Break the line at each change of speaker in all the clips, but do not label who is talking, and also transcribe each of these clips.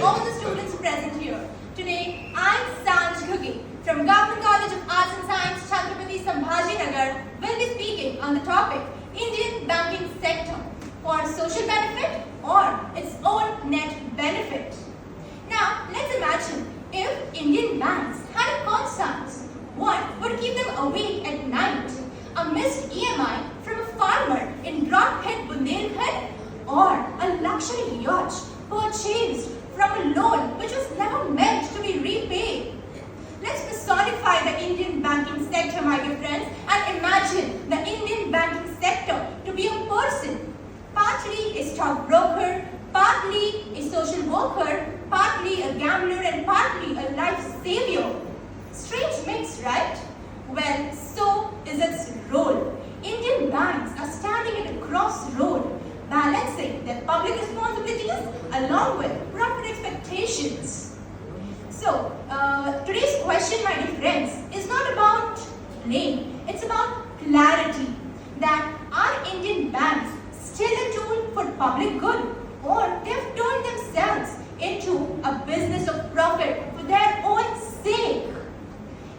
all the students present here. Today, I, Saanj Ghuge, from Government College of Arts and Science, Chhatrapati Sambhaji Nagar, will be speaking on the topic Indian banking sector for social benefit or its own net benefit. Now, let's imagine if Indian banks had a conscience, what would keep them awake at night? A missed EMI from a farmer in Rockhead, Bundelkhand, or a luxury yacht purchased from a loan which was never meant to be repaid. Let's personify the Indian banking sector, my dear friends, and imagine the Indian banking sector to be a person, partly a stockbroker, partly a social worker, partly a gambler, and partly a life savior. Strange mix, right? Well, so is its role. Indian banks are standing at a crossroad, balancing their public responsibilities along with profit expectations. So, today's question, my dear friends, is not about blame, it's about clarity. That are Indian banks still a tool for public good, or they have turned themselves into a business of profit for their own sake?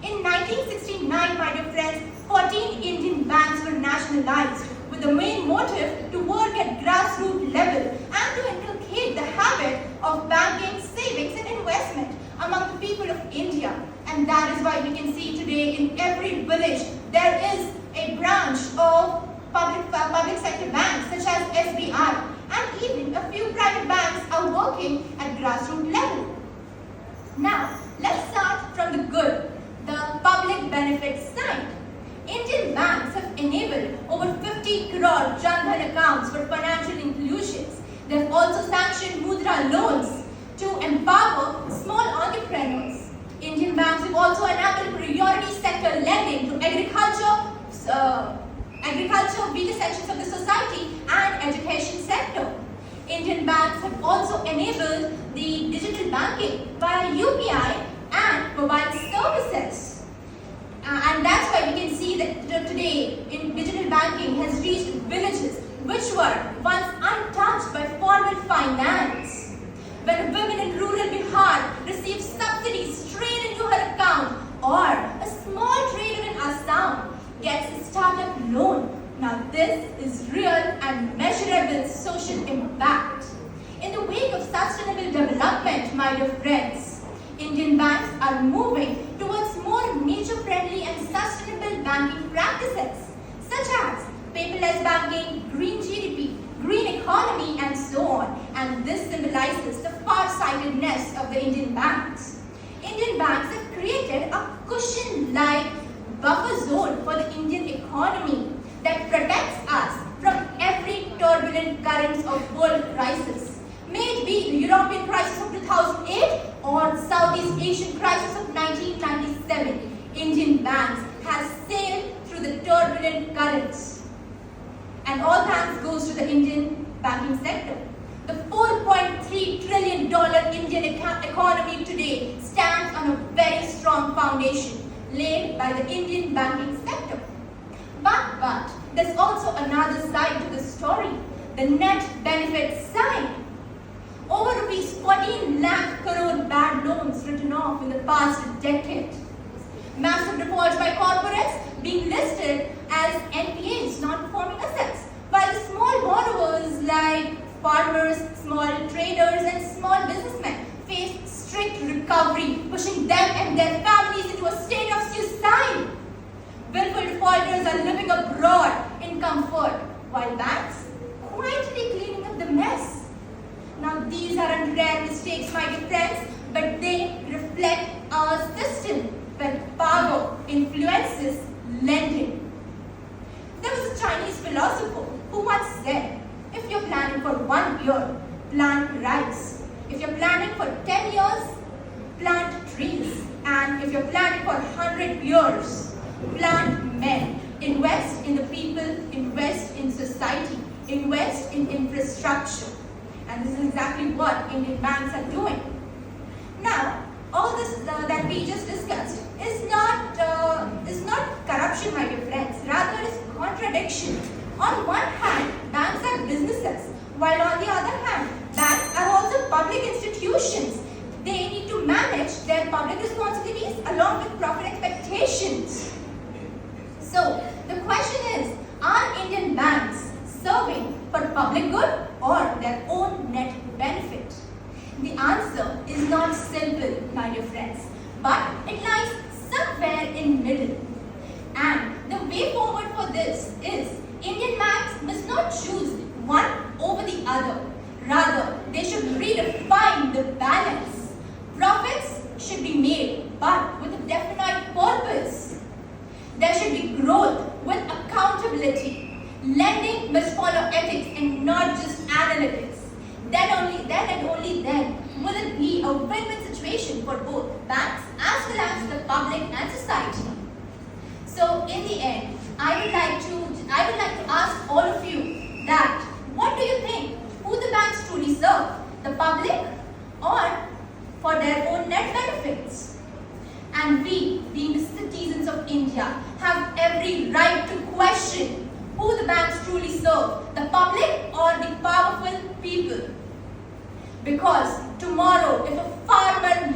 In 1969, my dear friends, 14 Indian banks were nationalized with the main motive to work at grassroots level and to inculcate the habit of banking, savings and investment among the people of India. And that is why we can see today in every village there is a branch of public sector banks such as SBI, and even a few private banks are working at grassroots level. Now, let's start from the good, the public benefit side. Indian banks have enabled over 50 crore Jan Dhan accounts for financial inclusions. They have also sanctioned Mudra loans to empower small entrepreneurs. Indian banks have also enabled priority sector lending to agriculture, weaker sections of the society and education sector. Indian banks have also enabled the digital banking via UPI and mobile services. And that's why we can see that today in digital banking has reached villages which were once untouched by formal finance. When a woman in rural Bihar receives subsidies straight into her account, or a small trader in Assam gets a startup loan. Now this is real and measurable social impact. In the wake of sustainable development, my dear friends, Indian banks are moving towards more nature-friendly and sustainable banking practices, such as paperless banking, green GDP, green economy, and so on. And this symbolizes the far-sightedness of the Indian banks. Indian banks have created a cushion-like buffer zone for the Indian economy that protects us from every turbulent currents of world crisis. May it be the European crisis of 2008 or Southeast Asian crisis of 1997, Indian banks have sailed through the turbulent currents. And all thanks goes to the Indian banking sector. The $4.3 trillion Indian economy today stands on a very strong foundation laid by the Indian banking sector. But there's also another side to the story, the net benefit side. Over rupees 14 lakh crore bad loans written off in the past decade. Massive defaults by corporates being listed as NPAs, non-performing assets, while the small borrowers like farmers, small traders and small businessmen face strict recovery, pushing them and their families into a state of suicide. Willful defaulters are living abroad in comfort, while banks quietly cleaning up the mess. Now these aren't rare mistakes, my dear friends, but they reflect our system where power influences lending. There was a Chinese philosopher who once said, if you're planning for 1 year, plant rice. If you're planning for 10 years, plant trees. And if you're planning for 100 years, plant men. Invest in the people, invest in society, invest in infrastructure. And this is exactly what Indian banks are doing. Now, all this that we just discussed is not corruption, my dear friends. Rather, it is contradiction. On one hand, banks are businesses, while on the other hand, banks are also public institutions, they need to manage their public responsibilities along with profit expectations. So, the question is, are Indian banks serving for public good or their own net benefit? The answer is not simple, my dear friends, but it lies somewhere in middle. And the way forward for this is Indian banks must not choose one over the other. Rather, they should redefine the balance. Profits should be made, but with a definite purpose. There should be growth with accountability. Lending must follow ethics and not just analytics. Then only then will it be a win-win situation for both banks as well as the public and society. So in the end, I would like to ask all of you that what do you think? Who the banks truly serve? The public or for their own net benefits? And we, being the citizens of India, have every right to question who the banks truly serve, the public or the powerful people. Because tomorrow, if a farmer